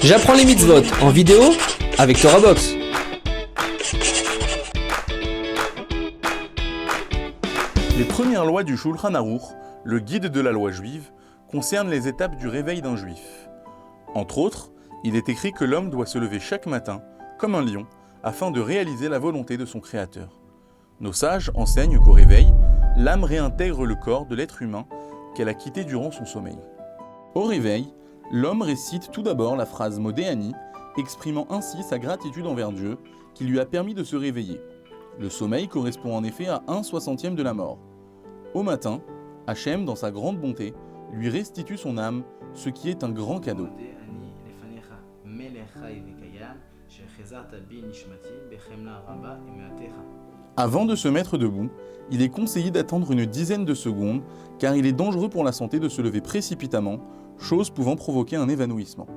J'apprends les mitzvot en vidéo avec TorahBox. Les premières lois du Shulchan Aruch, le guide de la loi juive, concernent les étapes du réveil d'un juif. Entre autres, il est écrit que l'homme doit se lever chaque matin, comme un lion, afin de réaliser la volonté de son Créateur. Nos sages enseignent qu'au réveil, l'âme réintègre le corps de l'être humain qu'elle a quitté durant son sommeil. Au réveil, l'homme récite tout d'abord la phrase Modéani, exprimant ainsi sa gratitude envers Dieu qui lui a permis de se réveiller. Le sommeil correspond en effet à 1/60 de la mort. Au matin, Hachem, dans sa grande bonté, lui restitue son âme, ce qui est un grand cadeau. Avant de se mettre debout, il est conseillé d'attendre une dizaine de secondes, car il est dangereux pour la santé de se lever précipitamment, chose pouvant provoquer un évanouissement.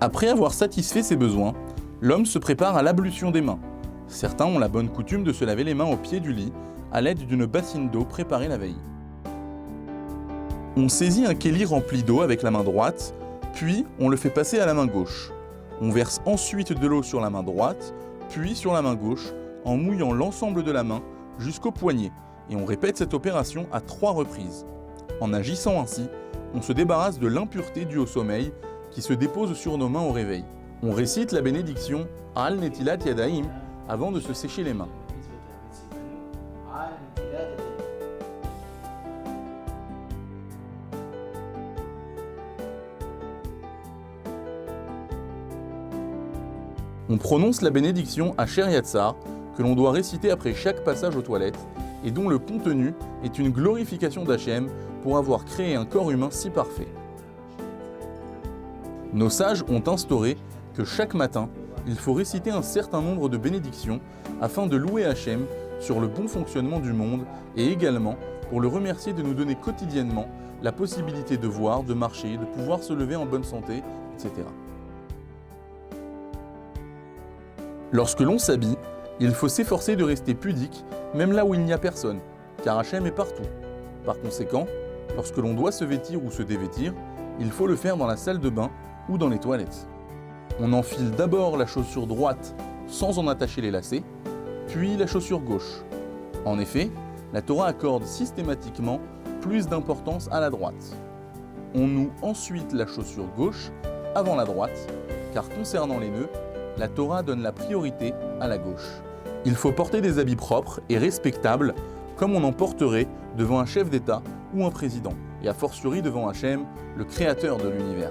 Après avoir satisfait ses besoins, l'homme se prépare à l'ablution des mains. Certains ont la bonne coutume de se laver les mains au pied du lit, à l'aide d'une bassine d'eau préparée la veille. On saisit un kéli rempli d'eau avec la main droite, puis on le fait passer à la main gauche. On verse ensuite de l'eau sur la main droite, puis sur la main gauche, en mouillant l'ensemble de la main jusqu'au poignet, et on répète cette opération à 3 reprises. En agissant ainsi, on se débarrasse de l'impureté due au sommeil qui se dépose sur nos mains au réveil. On récite la bénédiction Al Netilat Yadayim avant de se sécher les mains. On prononce la bénédiction Asher Yatzar, que l'on doit réciter après chaque passage aux toilettes, et dont le contenu est une glorification d'Hachem pour avoir créé un corps humain si parfait. Nos sages ont instauré que chaque matin, il faut réciter un certain nombre de bénédictions afin de louer Hachem sur le bon fonctionnement du monde et également pour le remercier de nous donner quotidiennement la possibilité de voir, de marcher, de pouvoir se lever en bonne santé, etc. Lorsque l'on s'habille, il faut s'efforcer de rester pudique, même là où il n'y a personne, car Hachem est partout. Par conséquent, lorsque l'on doit se vêtir ou se dévêtir, il faut le faire dans la salle de bain ou dans les toilettes. On enfile d'abord la chaussure droite sans en attacher les lacets, puis la chaussure gauche. En effet, la Torah accorde systématiquement plus d'importance à la droite. On noue ensuite la chaussure gauche avant la droite, car concernant les nœuds, la Torah donne la priorité à la gauche. Il faut porter des habits propres et respectables comme on en porterait devant un chef d'État ou un président, et a fortiori devant Hachem, le créateur de l'univers.